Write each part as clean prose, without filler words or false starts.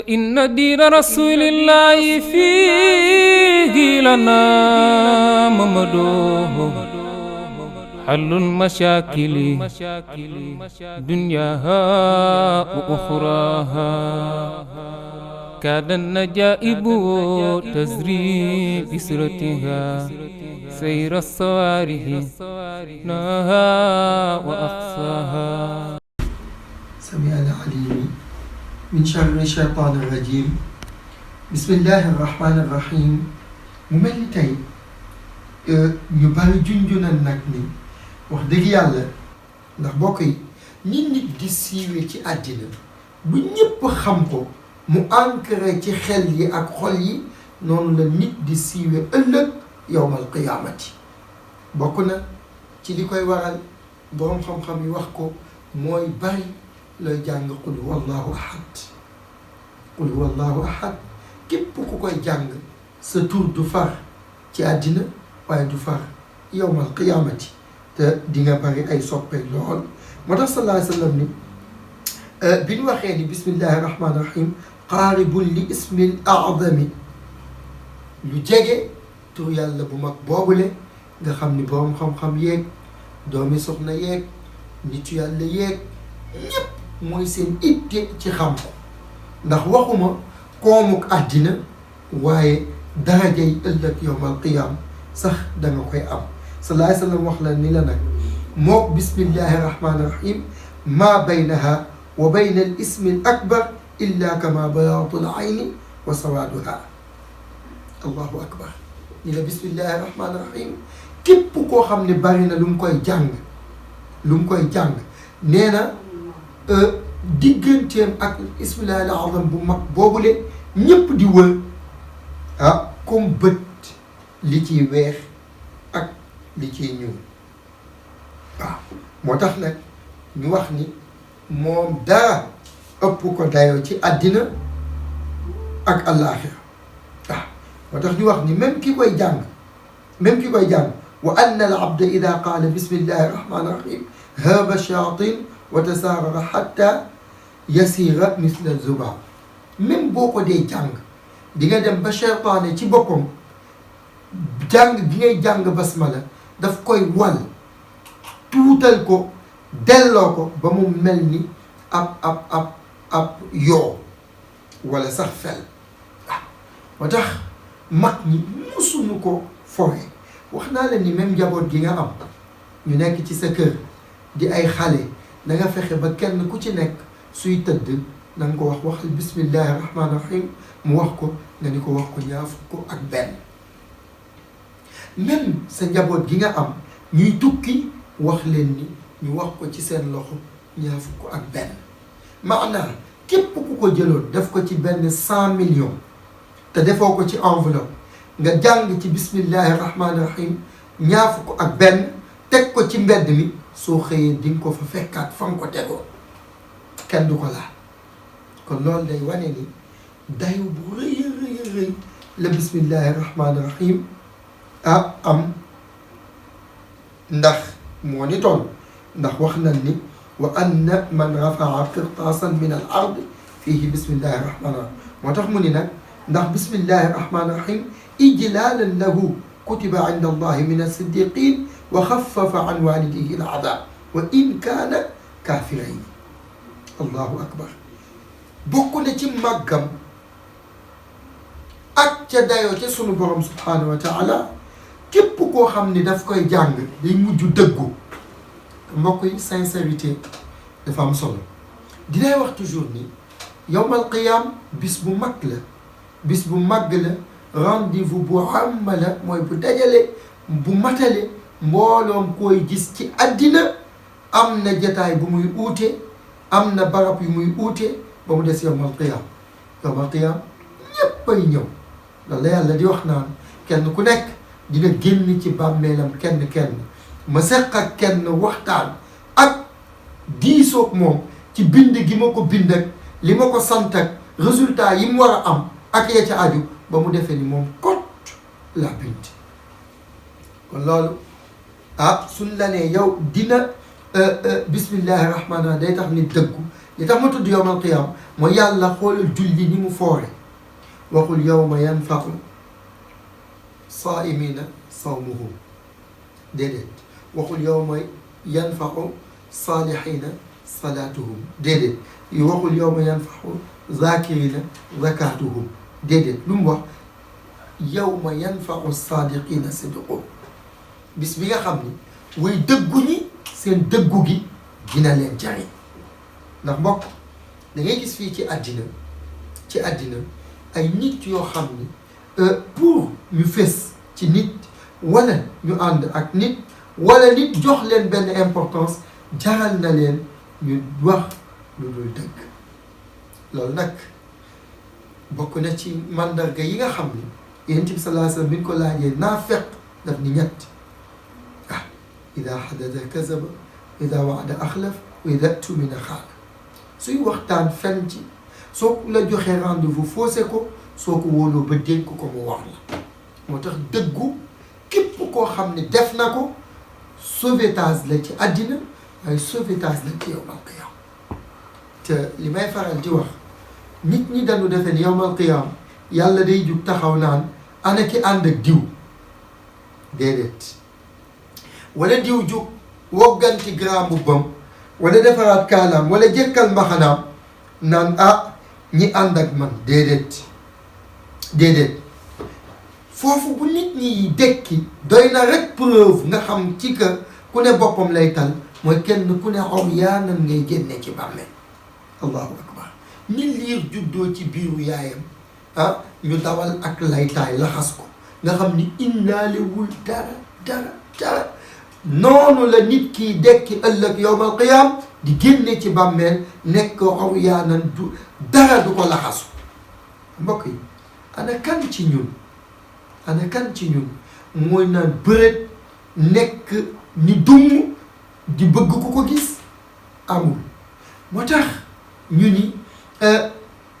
إن دين رسول الله فيه لنا ممدوه حل المشاكل دنياها وأخراها كاد النجائب تزري بسرتها سير الصوارح ناها وأقصاها. سمع العليم من شر الشيطان الرجيم. بسم الله الرحمن الرحيم. mu mel ni tey ñu bari junju na nag ni wax dëgg yàlla ndax bokk yi ni nit di siiwee ci àddina bu ñëpp xam ko mu ancré ci xel yi ak xol yi noonu la nit di siiwee ëllëg yowmal qiyaamati. bokk na ci li koy waral boroom xam-xam yi wax ko mooy bari looy jàng qul huwallahu ahad. qul huwallahu ahad képp ku koy jàng sa tur du far ci àddina waaye du far yowmal qiyaamati te di nga bari ay soppe lool. moo tax sallallahu alayhi wa sallam ni bi ñu waxee ni bismillahi rahmaani rahim qaaribun li ismil a'zami lu jege tur yàlla bu mag boobule nga xam ni boroom xam-xam yeeg doomi soxna yeeg nitu yàlla yeeg ñépp mooy seen itte ci xam ko ndax waxuma koomuk àddina waaye darajay ëllëg yowmal qiyaam sax danga koy am. sallallahu alayhi wa sallam wax la ni la nag mook bismillahi rahmaani rahim maa baynaha wa bayna al ismi al akbar illa kama bayaatu al ayni wa sawaaduha. allahu akbar ni la bismillahi rahmaani rahim képp koo xam ne bari na lu mu koy jàng nee na digganteem ak ismillahi al azam bu mag boobule ñépp di wër comme bët li ciy weex ak li ciy ñuul. waaw moo tax nag ñu wax ni moom dara ëpp ko dayoo ci àddina ak àllaaxira. waaw moo tax ñu wax ni même ki koy jàng wa anna al abda ida qaala bismillahi rahmaani rahim haaba shayatin wa tasaarara xatta yasiira misla zubaab. même boo ko dee jàng di nga dem ba seytaane ci boppam jàng gi ngay jàng basmala daf koy wal tuutal ko delloo ko ba mu mel ni ab yoo wala sax fel. moo tax mag ñi musuñu ko fowe. wax naa leen ni même njaboot gi nga am ñu nekk ci sa kër di ay xale da nga fexe ba kenn ku ci nekk suy tëdd na nga ko waxal bismillahi rahmaani rahim mu wax ko nga ni ko wax ko ñaar fukk ak benn. même sa njaboot gi nga am ñuy tukki wax leen ni ñu wax ko ci seen loxo ñaar fukk ak benn. maanaam képp ku ko jëloon def ko ci benn 100 millions te defoo ko ci enveloppe nga jàng ci bismillahi rahmaani rahim ñaar fukk ak benn teg ko ci mbedd mi soo xëyee di nga ko fa fekkaat fa nga ko tegoo kenn du ko laal. kon loolu day wane ni dayu bu rëy la bismillahi rahmaani rahim am ndax moo ni toll ndax wax nañ ni wa anna man rafaa qirtaasan min al ard fiihi bismillahi rahmaani rahim. moo tax mu ni nag ndax bismillahi rahmaani rahim ijlaalan lahu kutiba inda allahi min as-siddiqin wa xaffafa an walidihi al adab wa in kaana kaafirayn. allahu akbar. bokk na ci màggam ak ca dayoo ca sunu borom subhaanahu wa taala képp koo xam ni daf koy jàng day mujj dëggu. mbokk yi sincérité dafa am solo. dinay wax toujours ni yowmal qiyaam bis bu mag la bis bu màgg la rendez-vous bu am la mooy bu dajale bu matale mbooloom koy gis ci àddina. am na jataay bu muy uute am na barab yu muy uute ba mu des yowmal qiyaam. yowmal qiyaam ñéppay ñëw loolu la yàlla di wax naan kenn ku nekk dina génn ci bàmmeelam kenn ma seq ak kenn waxtaan ak diisoog moom ci bind gi ma ko bind ak li ma ko sant ak résultat yi mu war a am ak ya ca aju ba mu defee ni moom kot la bind. kon loolu suñ la nee yow dina bismillahi rahmaani rahim day tax nit dëggu li tax ma tudd yawmal qiyaam mooy yàlla xoolal julli ni mu foore waxul yawma yanfa'u saa'imiina sawmuhum déedéet waxul yawma yanfa'u saalihiina salaatuhum déedéet waxul yawma yanfa'u zaakiriina zakaatuhum déedéet lu mu wax yawma yanfa'u saadiqiina sidquhum bis bi nga xam ni way dëggu ñi seen dëggu gi dina leen jariñ ndax mbokk da ngay gis fii ci àddina ay nit yoo xam ni pour ñu fës ci nit wala ñu ànd ak nit wala nit jox leen benn importance jaral na leen ñu wax lu dul dëgg loolu nag bokk na ci mandarga yi nga xam ni Yonent bi sallallahu alayhi wa sallam bi ñu ko laajee naafeq daf ni ñett ida xadada kazaba ida waada axlaf wa ida tumina xaana suy waxtaan fen ci soo la joxee rendez-vous faussé ko soo ko wóoloo ba dénk ko mu wax la moo tax dëggu képp koo xam ne def na ko sauvetage la ci àddina waaye sauvetage la ci yawmal qiyaam te li may faral di wax nit ñi dañu defee ni yawmal qiyaam yàlla day jug taxaw naan ana ki ànd ak diw déedéet wala diw jug wogganti grand mbubbam wala defaraat kaalaam wala jëkkal mbaxanaam naan ñi ànd ak man déedéet foofu bu nit ñi dekki doy na rek preuve nga xam ci que ku ne boppam lay tal mooy kenn ku ne uryaanan ngay génne ci bàmmeel allahu akbar ni liir juddoo ci biiru yaayam ñu dawal ak laytaay laxas ko nga xam ni innaalewul dara noonu la nit ki dekki ëllëg yawmal qiyaam di génne ci bàmmeel nekk uryaanan du dara du ko laxasu mbokk yi ana kan ci ñun mooy naan bëreet nekk ni dumm di bëgg ku ko gis amul moo tax ñu ni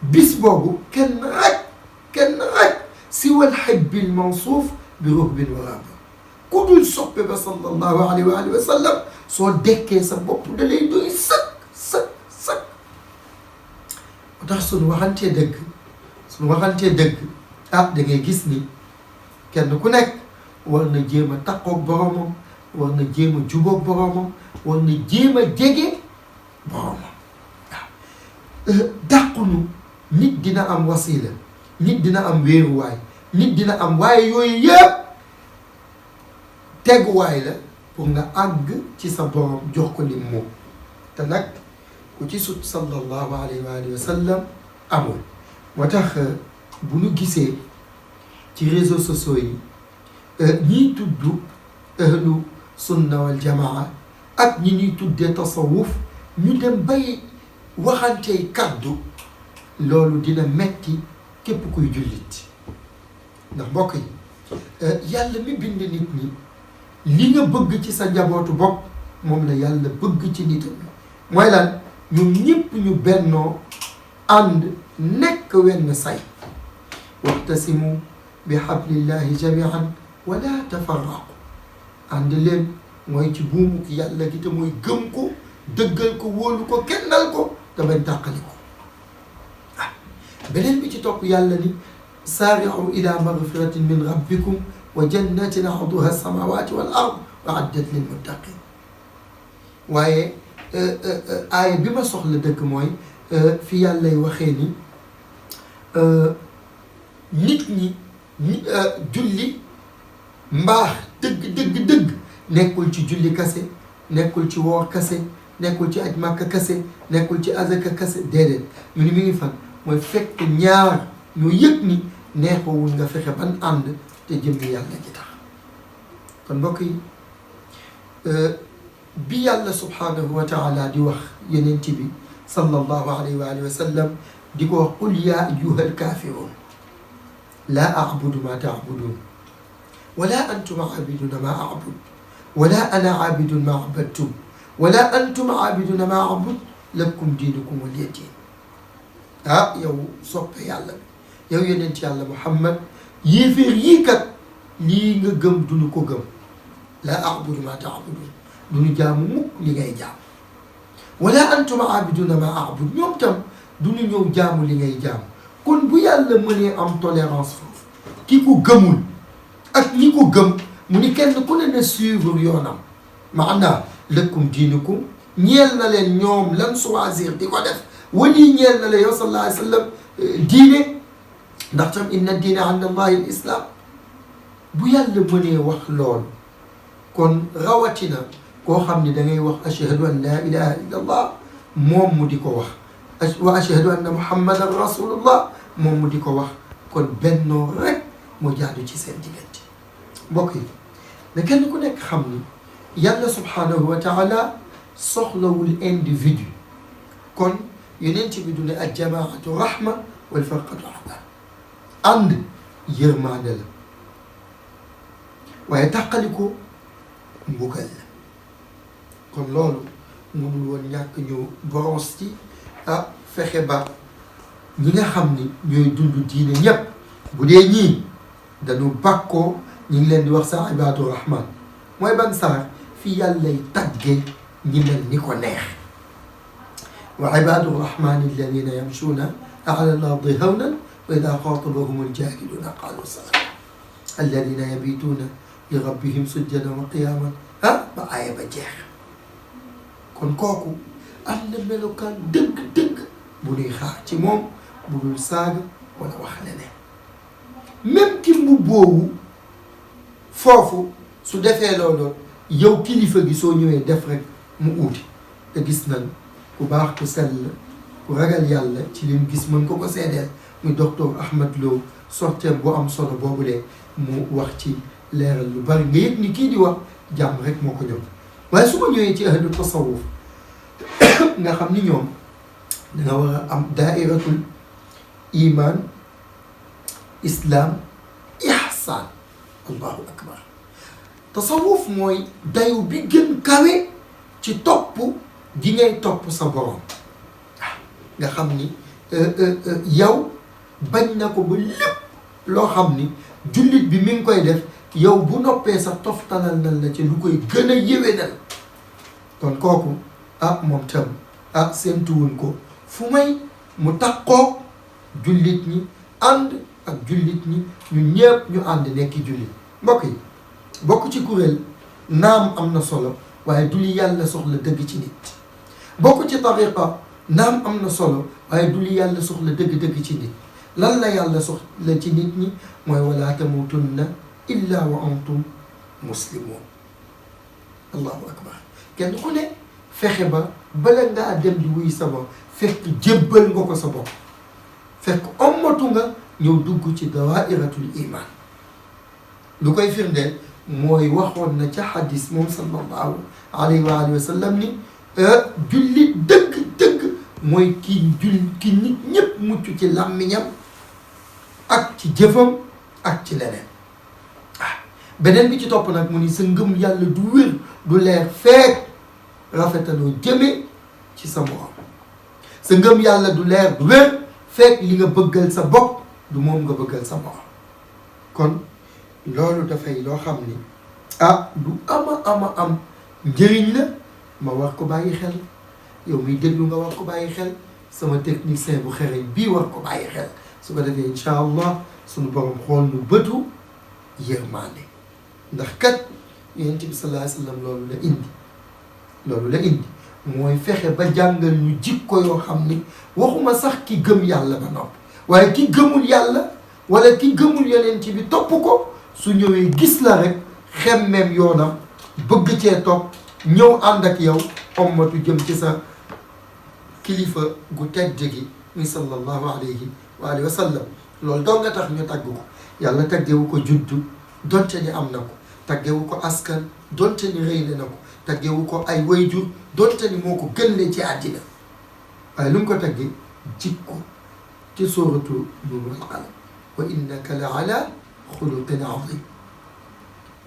bis boobu kenn rek siwal xibbil mawsuuf bi ruhbin wa raaba ku dul soppe ba sallallahu alayhi wa sallam soo dekkee sa bopp da lay doy sëkk moo tax suñu waxantee dëgg da ngay gis ni kenn ku nekk war na jéem a takkoog boromam war na jéem a jubóog boromam war na jéem a jege boromam dàqunu nit dina am wasila nit dina am wéeruwaay nit dina am waaye yooyu yëpp teguwaay la pour nga àgg ci sa borom jox ko lim moom te nag ku ci sut sallallahu alayhi wa sallam amul moo tax bu ñu gisee ci réseaux sociaux yi ñiy tudd ahlu sunna wal jamaa ak ñi ñuy tuddee tasawuf ñu dem bay waxantey kaddu loolu dina metti képp kuy jullit ndax mbokk yi yàlla mi bind nit ñi li nga bëgg ci sa njabootu bopp moom la yàlla bëgg ci nitam mooy lan ñoom ñëpp ñu bennoo ànd nekk wenn say waxtasimu bi hablillahi jamian wala tafarraqu ànd leen mooy ci buumu ki yàlla gi te mooy gëm ko dëggal ko wóolu ko kennal ko te bañ tàqali ko beneen bi ci topp yàlla ni saari'u ila magfiratin min rabbikum wa jannatin arduha samawati wal ard u'iddat lil muttaqin waaye aaya bi ma soxla dëgg mooy fi yàllay waxee ni nit ñi julli mbaax dëgg nekkul ci julli kase nekkul ci woor kase nekkul ci aj màkka kase nekkul ci azaka kase déedéet mu ni mi ngi fan mooy fekk ñaar ñu yëg ni neexoowul nga fexe ban ànd te jëmmi yàlla ji tax kon mbokk yi bi yàlla subhanahu wa taala di wax yenent bi sallallahu alayhi wa sallam di ko wax qul yaa ayyuhal kaafiruun laa a'budu maa ta'buduun wala antum aabiduna maa a'bud wala ana aabidun maa abadtum wala antum aabiduna maa abud lakum diinukum waliya diin yow soppe yàlla bi yow yonent yàlla Muhammad yéeféer yii kat lii nga gëm duñu ko gëm laa a'budu maa ta'buduun duñu jaamu mukk li ngay jaam wala antum aabiduna ma aabud ñoom tam du ñu ñëw jaamu li ngay jaamu kon bu yàlla mënee am tolérance foofu ki ko gëmul ak ñi ko gëm mu ni kenn ku ne na suivre yoonam maanaa lakum diinukum ñeel na leen ñoom lan choisir di ko def wali ñeel na la yow sallallahu alayhi wa sallam diine ndax tam inna diina inda allahi al islam bu yàlla mënee wax loolu kon rawatina koo xam ne da ngay wax ashhadu an la ilaha illa allah moom mu di ko wax wa ashhadu anna muhammadan rasulullah moom mu di ko wax kon bennoo rek moo jaadu ci seen diggante mbokk yi ne kenn ku nekk xam ni yàlla subhanahu wa taala soxlawul individu kon yonent bi du ne al jamaatu rahma wal farqatu rahma ànd yërmaande la waaye tàqaliko mbugal la kon loolu mënul woon ñàkk ñu boros ci fexe ba ñi nga xam ni ñooy dund diine ñépp bu dee ñii dañu bàkkoo ñi ngi leen di wax sa ibaadu rahman mooy ban saar fi yàllay tagge ñi mel ni ko neex wa ibaadu rahmani alladina yamshuuna ala al-ardi hawnan wa ida xaatabahum aljahiluuna qaalu salaam alladina yabituuna li rabbihim sujjadan wa qiyaman ba aaya ba jeex kon kooku am na melokaan dëgg-dëgg bu ñuy xaar ci moom bu dul saaga wala wax leneen même ki mu boobu foofu su defee loolu yow kilifa gi soo ñëwee def rek mu uuti te gis nañ ku baax ku sell ku ragal yàlla ci lim gis mën ko seedeel muy docteur Ahmad Lo sorteem bu am solo boobulee mu wax ci leeral lu bari nga yëg ni kii di wax jàmm rek moo ko ñëw waaye su ma ñëwee ci ahlu tasawuf nga xam ni ñoom danga war a am daairatul iman islam ihsan allahu akbar tasawuf mooy dayu bi gën kawe ci topp gi ngay topp sa borom nga xam ni yow bañ na ko ba lépp loo xam ni jullit bi mi ngi koy def yow bu noppee sa toftalal na la ci lu koy gën a yéwénal kon kooku moom tam seentuwuñ ko fu may mu takkoo jullit ñi ànd ak jullit ñi ñu ñëpp ñu ànd nekki jullit mbokk yi bokk ci kuréel naam am na solo waaye du li yàlla soxla dëgg ci nit bokk ci tariqa naam am na solo waaye du li yàlla soxla dëgg-dëgg ci nit lan la yàlla soxla ci nit ñi mooy wala tamutunna illa wa antum muslimun allahu akbar kenn ku ne fexe ba bala ngaa dem di wuy sa bopp fekk jébbal nga ko sa bopp fekk ommatu nga ñëw dugg ci dawairatul iman lu koy firndeel mooy waxoon na ca xadis moom sallallahu alayhi wa alihi wa sallam ni jullit dëgg-dëgg mooy ki nit ñëpp mucc ci làmmiñam ak ci jëfam ak ci leneen beneen bi ci topp nag mu ni sa ngëm yàlla du wér du leer feek rafetaloo jëme ci sa morom sa ngëm yàlla du leer du wér fekk li nga bëggal sa bopp du moom nga bëggal sa morom kon loolu dafay loo xam ni lu am njëriñ la ma war ko bàyyi xel yow miy déglu nga war ko bàyyi xel sama technicien bu xereñ bii war ko bàyyi xel su ko defee incha allah suñu borom xool nu bëtu yërmande ndax kat yonent bi sallallahu alayhi wa sallam loolu la indi mooy fexe ba jàngal ñu jikko yoo xam ni waxuma sax ki gëm yàlla ba noppi waaye ki gëmul yàlla wala ki gëmul yonent bi topp ko su ñëwee gis la rek xemmeem yoonam bëgg cee topp ñëw ànd ak yow ommatu jëm ci sa kilifa gu tedd gi muy sallallahu alayhi wa alihi wa sallam loolu doon nga tax ñu tagg ko yàlla taggewu ko juddu donte ni am na ko taggewu ko askan donte ni rëy na ko taggewu ko ay wayjur donte ni moo ko gënle ci àddina waaye lu mu ko taggee jikko ci sóoratu nuurul qalam wa innaka la ala xuluqin azim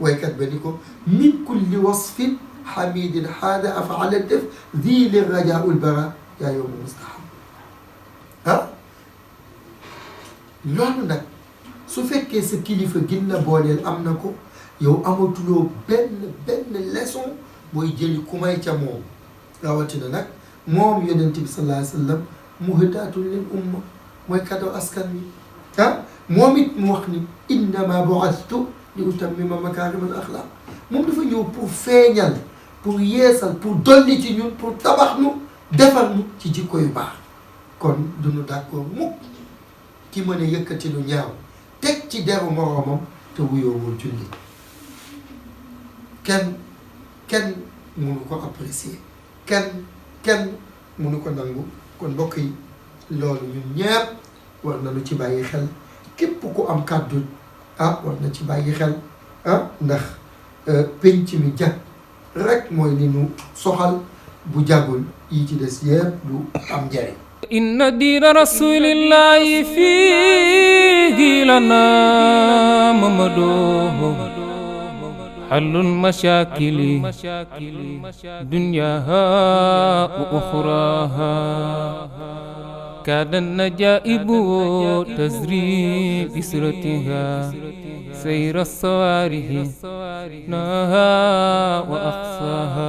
waykat ba ni ko min kulli wasfin xamidin xaada afaala def di li rajaul bara yaa yowma mustaham loolu nag su fekkee sa kilifa gin la booleel am na ko yow amatuloo benn leçon booy jëli ku may ca moom rawatina nag moom yonent bi sallallahu alayhi wa sallam muhdaatun lil umma mooy cadeau askan wi moom it mu wax ni innama bu'ithtu li utammima makaarimal axlaaq moom dafa ñëw pour feeñal pour yeesal pour dolli ci ñun pour tabax nu defar nu ci jikko yu baax kon duñu d'accord mukk ki mën a yëkkati lu ñaaw teg ci deru moroomam te wuyoowul julli kenn mënu ko apprécier kenn mënu ko nangu kon mbokk yi loolu ñun ñépp war nañu ci bàyyi xel képp ku am kàddu war na ci bàyyi xel ndax penc mi jag rek mooy li nu soxal bu jagul yi ci des yépp du am njariñ inna diina rasulillahi fiihi lana mamadu حل المشاكل دنياها وأخراها كاد النجائب تزري بسرتها سير الصوارح ناها وأقصاها